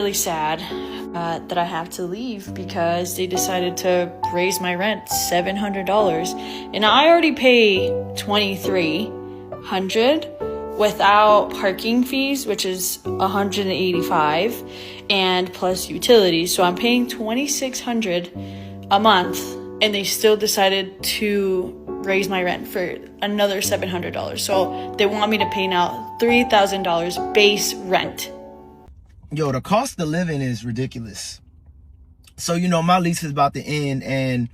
Really sad that I have to leave because they decided to raise my rent $700, and I already pay $2,300 without parking fees, which is $185, and plus utilities. So I'm paying $2,600 a month, and they still decided to raise my rent for another $700. So they want me to pay now $3,000 base rent. Yo, the cost of living is ridiculous. So, my lease is about to end, and,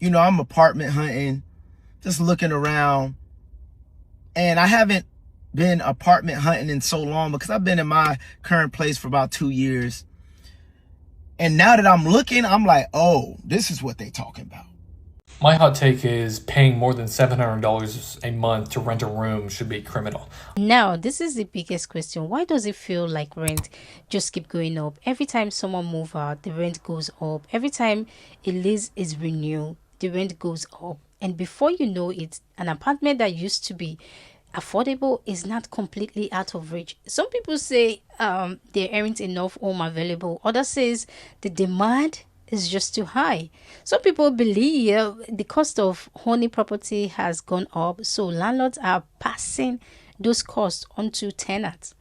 I'm apartment hunting, just looking around. And I haven't been apartment hunting in so long because I've been in my current place for about 2 years. And now that I'm looking, I'm like, oh, this is what they talking about. My hot take is paying more than $700 a month to rent a room should be criminal. Now, this is the biggest question. Why does it feel like rent just keep going up? Every time someone move out, the rent goes up. Every time a lease is renewed, the rent goes up. And before you know it, an apartment that used to be affordable is not completely out of reach. Some people say there aren't enough home available. Others says the demand is just too high. Some people believe the cost of owning property has gone up, so landlords are passing those costs on to tenants.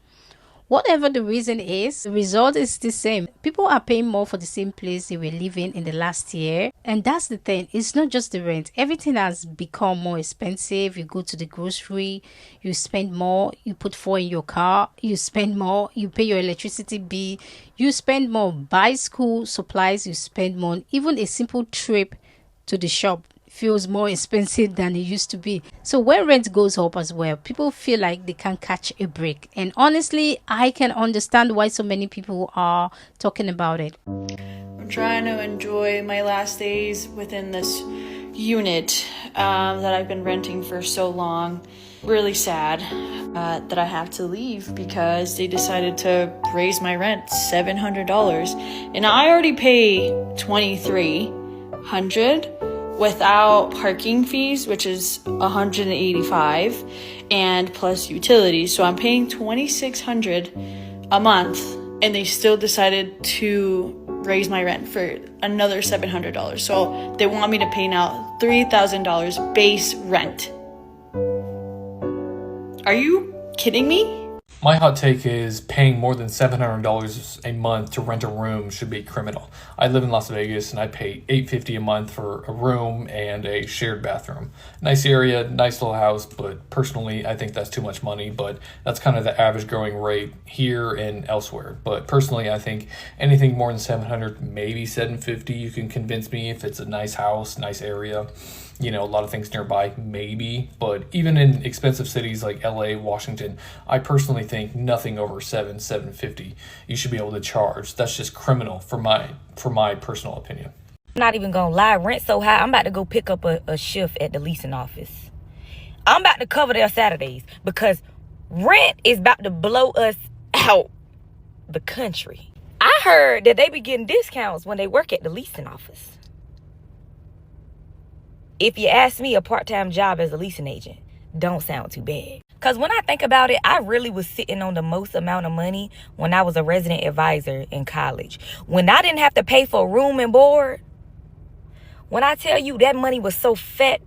Whatever the reason is, the result is the same. People are paying more for the same place they were living in the last year. And that's the thing. It's not just the rent. Everything has become more expensive. You go to the grocery, you spend more, you put fuel in your car, you spend more, you pay your electricity bill, you spend more, buy school supplies, you spend more. Even a simple trip to the shop feels more expensive than it used to be. So when rent goes up as well, people feel like they can't catch a break. And honestly, I can understand why so many people are talking about it. I'm trying to enjoy my last days within this unit that I've been renting for so long. Really sad that I have to leave because they decided to raise my rent $700, and I already pay $2,300 without parking fees, which is $185, and plus utilities. So I'm paying $2,600 a month, and they still decided to raise my rent for another $700. So they want me to pay now $3,000 base rent. Are you kidding me? My hot take is paying more than $700 a month to rent a room should be criminal. I live in Las Vegas and I pay $850 a month for a room and a shared bathroom. Nice area, nice little house, but personally I think that's too much money, but that's kind of the average going rate here and elsewhere. But personally I think anything more than $700, maybe $750, you can convince me if it's a nice house, nice area. A lot of things nearby, maybe. But even in expensive cities like LA, Washington, I personally think nothing over $750 you should be able to charge. That's just criminal for my personal opinion. I'm not even gonna lie, rent so high, I'm about to go pick up a shift at the leasing office. I'm about to cover their Saturdays because rent is about to blow us out the country. I heard that they be getting discounts when they work at the leasing office. If you ask me, a part-time job as a leasing agent don't sound too bad. Because when I think about it, I really was sitting on the most amount of money when I was a resident advisor in college. When I didn't have to pay for room and board, when I tell you that money was so fat,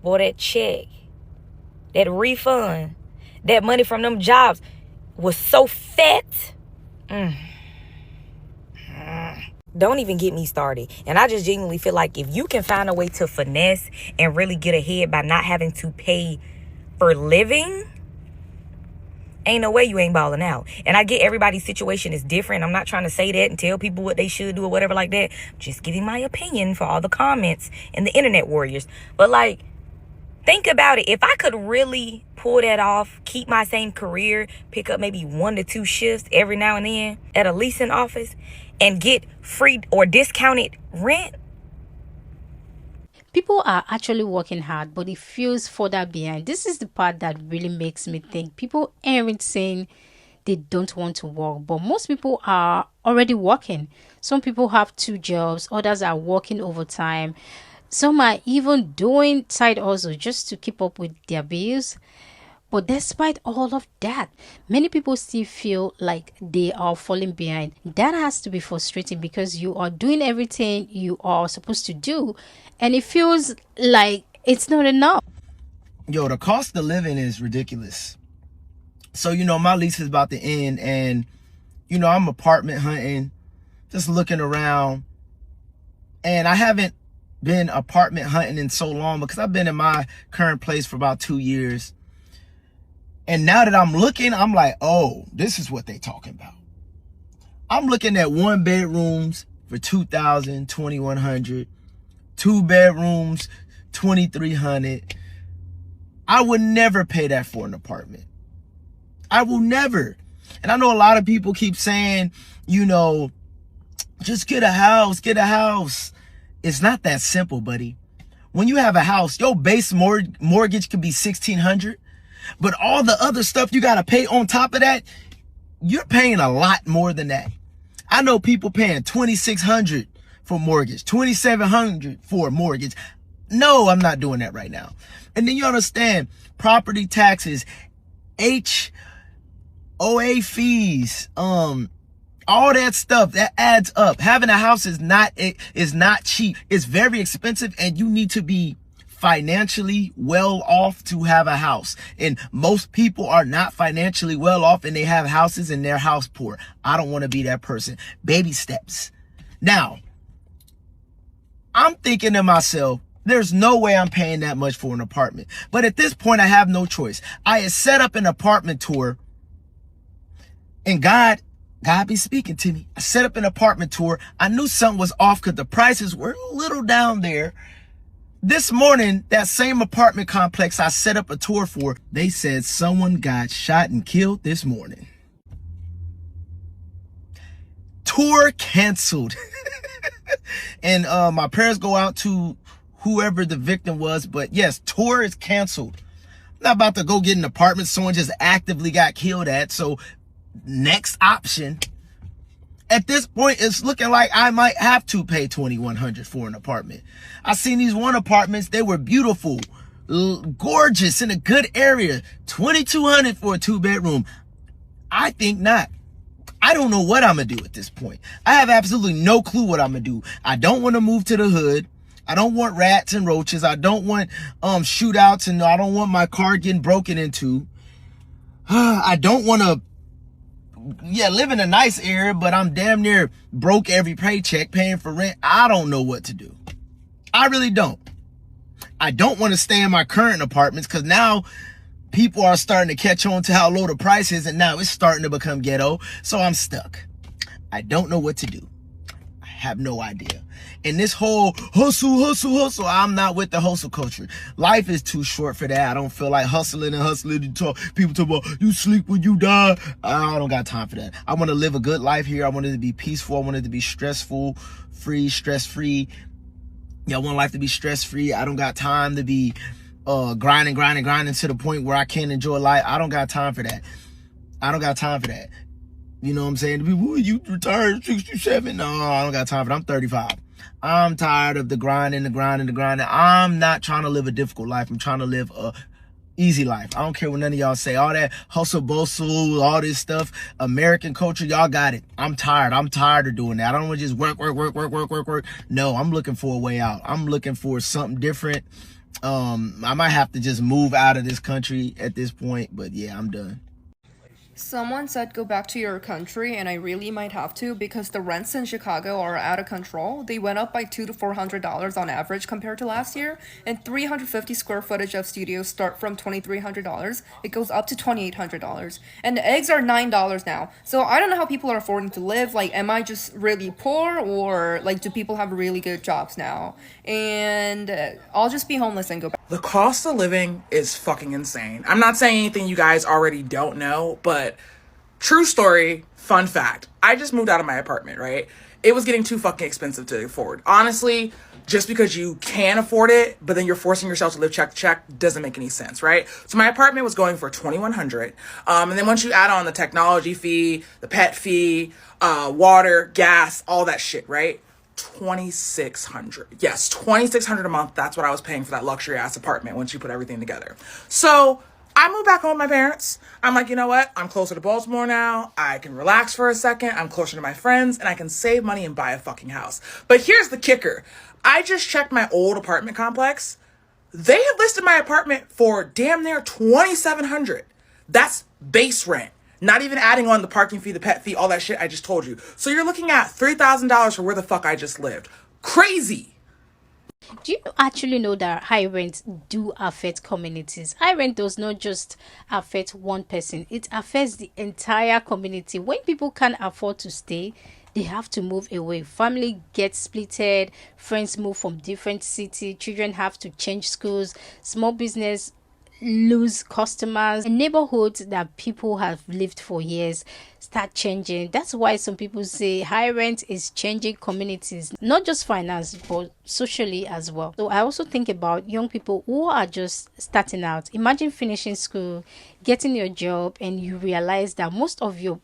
boy, that check, that refund, that money from them jobs was so fat. Don't even get me started. And I just genuinely feel like if you can find a way to finesse and really get ahead by not having to pay for living, ain't no way you ain't balling out. And I get everybody's situation is different. I'm not trying to say that and tell people what they should do or whatever like that. I'm just giving my opinion for all the comments and the internet warriors. But think about it. If I could really pull that off, keep my same career, pick up maybe 1 to 2 shifts every now and then at a leasing office and get free or discounted rent. People are actually working hard, but it feels further behind. This is the part that really makes me think. People aren't saying they don't want to work, but most people are already working. Some people have 2 jobs, others are working overtime. Some are even doing side hustle just to keep up with their bills. But despite all of that, many people still feel like they are falling behind. That has to be frustrating because you are doing everything you are supposed to do, and it feels like it's not enough. Yo, the cost of living is ridiculous. So, my lease is about to end, and, I'm apartment hunting, just looking around. And I haven't been apartment hunting in so long because I've been in my current place for about 2 years. And now that I'm looking, I'm like, oh, this is what they talking about. I'm looking at 1 bedrooms for $2,000, $2,100, 2 bedrooms, $2,300. I would never pay that for an apartment. I will never. And I know a lot of people keep saying, just get a house, get a house. It's not that simple, buddy. When you have a house, your base mortgage could be $1,600. But all the other stuff you got to pay on top of that, you're paying a lot more than that. I know people paying $2,600 for mortgage, $2,700 for a mortgage. No, I'm not doing that right now. And then you understand property taxes, HOA fees, all that stuff that adds up. Having a house is not cheap. It's very expensive, and you need to be financially well off to have a house. And most people are not financially well off, and they have houses and they're house poor. I don't want to be that person. Baby steps. Now, I'm thinking to myself, there's no way I'm paying that much for an apartment. But at this point, I have no choice. I had set up an apartment tour, and God be speaking to me. I set up an apartment tour. I knew something was off because the prices were a little down there. This morning, that same apartment complex I set up a tour for, they said someone got shot and killed this morning. Tour canceled. And my prayers go out to whoever the victim was. But yes, tour is canceled. I'm not about to go get an apartment someone just actively got killed at. So next option. At this point, it's looking like I might have to pay $2,100 for an apartment. I seen these one apartments. They were beautiful, gorgeous, in a good area. $2,200 for a 2-bedroom. I think not. I don't know what I'm going to do at this point. I have absolutely no clue what I'm going to do. I don't want to move to the hood. I don't want rats and roaches. I don't want shootouts, and I don't want my car getting broken into. I don't want to live in a nice area, but I'm damn near broke every paycheck paying for rent. I don't know what to do. I really don't. I don't want to stay in my current apartments because now people are starting to catch on to how low the price is, and now it's starting to become ghetto. So I'm stuck. I don't know what to do. I have no idea. And this whole hustle, I'm not with the hustle culture. Life is too short for that. I don't feel like hustling. People talk about you sleep when you die. I don't got time for that. I want to live a good life here. I want it to be peaceful. I want it to be stress-free. Yeah, I want life to be stress-free. I don't got time to be grinding to the point where I can't enjoy life. I don't got time for that. You know what I'm saying? The people, you retired 67. No, I don't got time for that. I'm 35. I'm tired of the grinding. I'm not trying to live a difficult life. I'm trying to live a easy life. I don't care what none of y'all say. All that hustle bustle, all this stuff, American culture, y'all got it. I'm tired. I'm tired of doing that. I don't want to just work. No, I'm looking for a way out. I'm looking for something different. I might have to just move out of this country at this point, but yeah, I'm done. Someone said go back to your country, and I really might have to because the rents in Chicago are out of control. They went up by $200 to $400 on average compared to last year, and 350 square footage of studios start from $2,300. It goes up to $2,800, and the eggs are $9 now. So I don't know how people are affording to live. Like, am I just really poor, or like do people have really good jobs now? And I'll just be homeless and go back. The cost of living is fucking insane. I'm not saying anything you guys already don't know, but true story, fun fact. I just moved out of my apartment, right? It was getting too fucking expensive to afford. Honestly, just because you can afford it, but then you're forcing yourself to live check to check doesn't make any sense, right? So my apartment was going for $2,100. And then once you add on the technology fee, the pet fee, water, gas, all that shit, right? $2,600. Yes, $2,600 a month. That's what I was paying for that luxury ass apartment once you put everything together. So I moved back home with my parents. I'm like, you know what? I'm closer to Baltimore now. I can relax for a second. I'm closer to my friends and I can save money and buy a fucking house. But here's the kicker. I just checked my old apartment complex. They have listed my apartment for damn near $2,700. That's base rent. Not even adding on the parking fee, the pet fee, all that shit I just told you. So you're looking at $3,000 for where the fuck I just lived. Crazy. Do you actually know that high rent do affect communities? High rent does not just affect one person, it affects the entire community. When people can't afford to stay, they have to move away. Family gets splitted, friends move from different city, children have to change schools, small business lose customers, and neighborhoods that people have lived for years start changing. That's why some people say high rent is changing communities, not just finance but socially as well. So I also think about young people who are just starting out. Imagine finishing school, getting your job, and you realize that most of your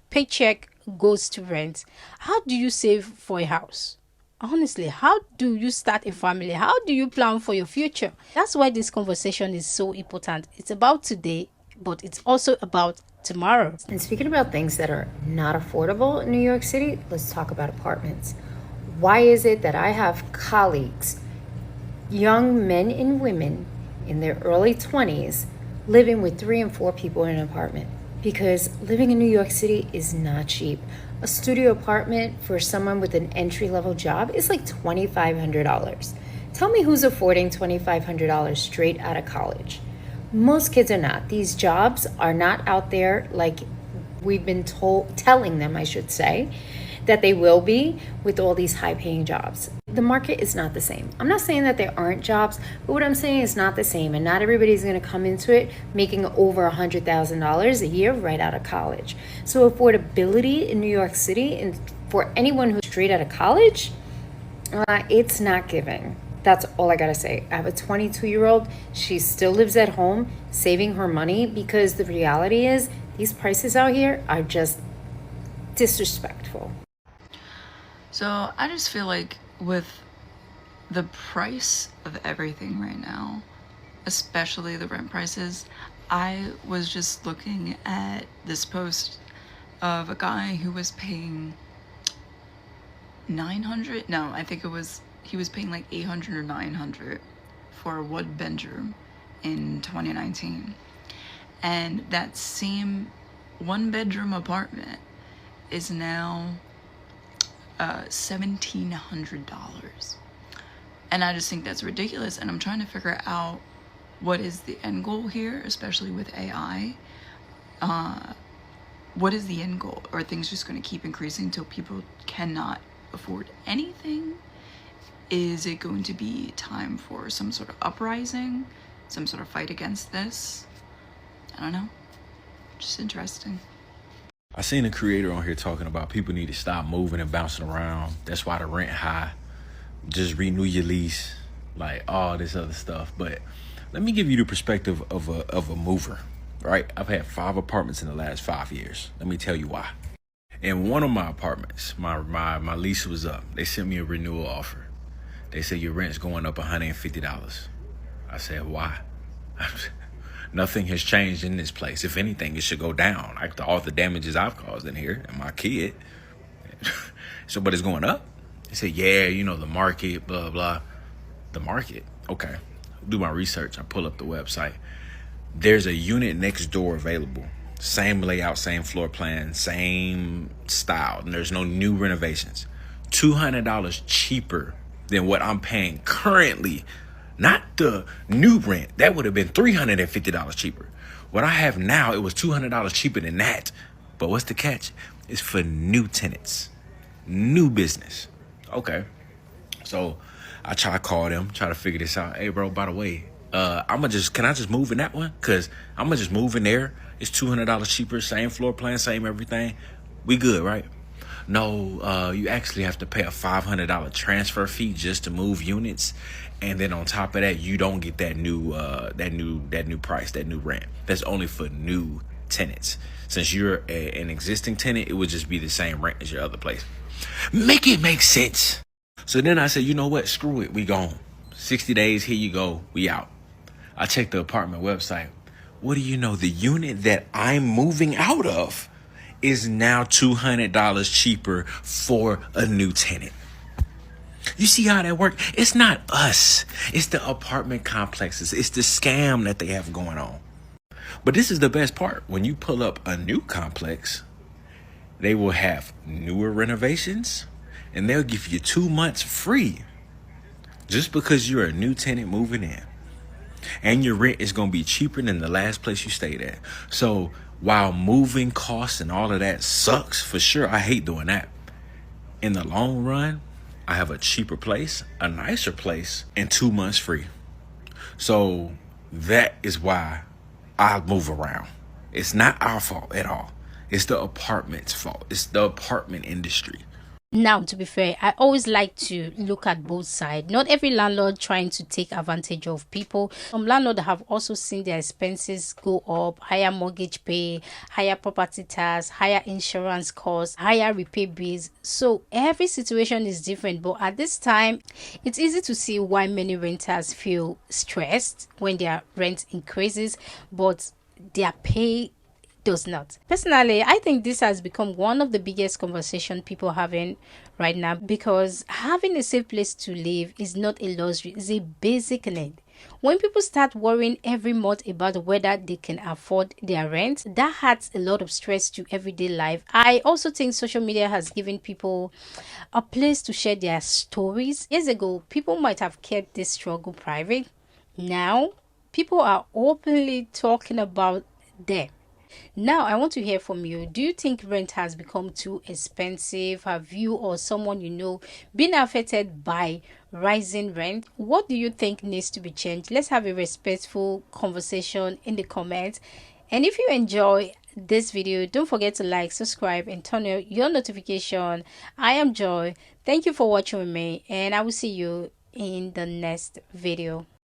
paycheck goes to rent. How do you save for a house? Honestly, how do you start a family? How do you plan for your future? That's why this conversation is so important. It's about today, but it's also about tomorrow. And speaking about things that are not affordable in New York City, let's talk about apartments. Why is it that I have colleagues, young men and women in their early 20s, living with 3 and 4 people in an apartment? Because living in New York City is not cheap. A studio apartment for someone with an entry-level job is like $2,500. Tell me who's affording $2,500 straight out of college. Most kids are not. These jobs are not out there like we've been telling them, I should say, that they will be with all these high-paying jobs. The market is not the same. I'm not saying that there aren't jobs, but what I'm saying is not the same, and not everybody's going to come into it making over $100,000 a year right out of college. So affordability in New York City, and for anyone who's straight out of college, it's not giving. That's all I gotta say. I have a 22-year-old. She still lives at home, saving her money, because the reality is these prices out here are just disrespectful. So I just feel like with the price of everything right now, especially the rent prices, I was just looking at this post of a guy who was paying $900. No, I think he was paying like $800 or $900 for a one bedroom in 2019. And that same one bedroom apartment is now $1,700. And I just think that's ridiculous. And I'm trying to figure out what is the end goal here, especially with AI. What is the end goal? Are things just going to keep increasing until people cannot afford anything? Is it going to be time for some sort of uprising, some sort of fight against this? I don't know. Just interesting. I seen a creator on here talking about people need to stop moving and bouncing around. That's why the rent high. Just renew your lease, like all this other stuff. But let me give you the perspective of a mover, right? I've had 5 apartments in the last 5 years. Let me tell you why. In one of my apartments, my lease was up. They sent me a renewal offer. They said your rent's going up $150. I said, why? Nothing has changed in this place. If anything, it should go down. Like all the damages I've caused in here and my kid. So, but it's going up. They said, yeah, you know, the market, blah, blah. The market. Okay. Do my research. I pull up the website. There's a unit next door available. Same layout, same floor plan, same style. And there's no new renovations. $200 cheaper than what I'm paying currently. Not the new rent. That would have been $350 cheaper. What I have now, it was $200 cheaper than that. But what's the catch? It's for new tenants. New business. Okay. So I try to call them, try to figure this out. Hey, bro, by the way, can I just move in that one? Because I'm going to just move in there. It's $200 cheaper, same floor plan, same everything. We good, right? No, you actually have to pay a $500 transfer fee just to move units. And then on top of that, you don't get that new price, that new rent. That's only for new tenants. Since you're an existing tenant, it would just be the same rent as your other place. Make it make sense. So then I said, you know what? Screw it. We gone. 60 days. Here you go. We out. I checked the apartment website. What do you know? The unit that I'm moving out of is now $200 cheaper for a new tenant. You see how that works? It's not us. It's the apartment complexes. It's the scam that they have going on. But this is the best part. When you pull up a new complex, they will have newer renovations and they'll give you 2 months free just because you're a new tenant moving in. And your rent is going to be cheaper than the last place you stayed at. So while moving costs and all of that sucks, for sure, I hate doing that. In the long run, I have a cheaper place, a nicer place, and 2 months free. So that is why I move around. It's not our fault at all. It's the apartment's fault. It's the apartment industry. Now, to be fair, I always like to look at both sides. Not every landlord trying to take advantage of people. Some landlords have also seen their expenses go up, higher mortgage pay, higher property tax, higher insurance costs, higher repair bills. So every situation is different. But at this time, it's easy to see why many renters feel stressed when their rent increases, but their pay does not. Personally, I think this has become one of the biggest conversation people having right now, because having a safe place to live is not a luxury, it's a basic need. When people start worrying every month about whether they can afford their rent, that adds a lot of stress to everyday life. I also think social media has given people a place to share their stories. Years ago, people might have kept this struggle private. Now, people are openly talking about them. Now, I want to hear from you. Do you think rent has become too expensive? Have you or someone you know been affected by rising rent? What do you think needs to be changed? Let's have a respectful conversation in the comments. And if you enjoy this video, don't forget to like, subscribe, and turn on your notification. I am Joy. Thank you for watching with me, and I will see you in the next video.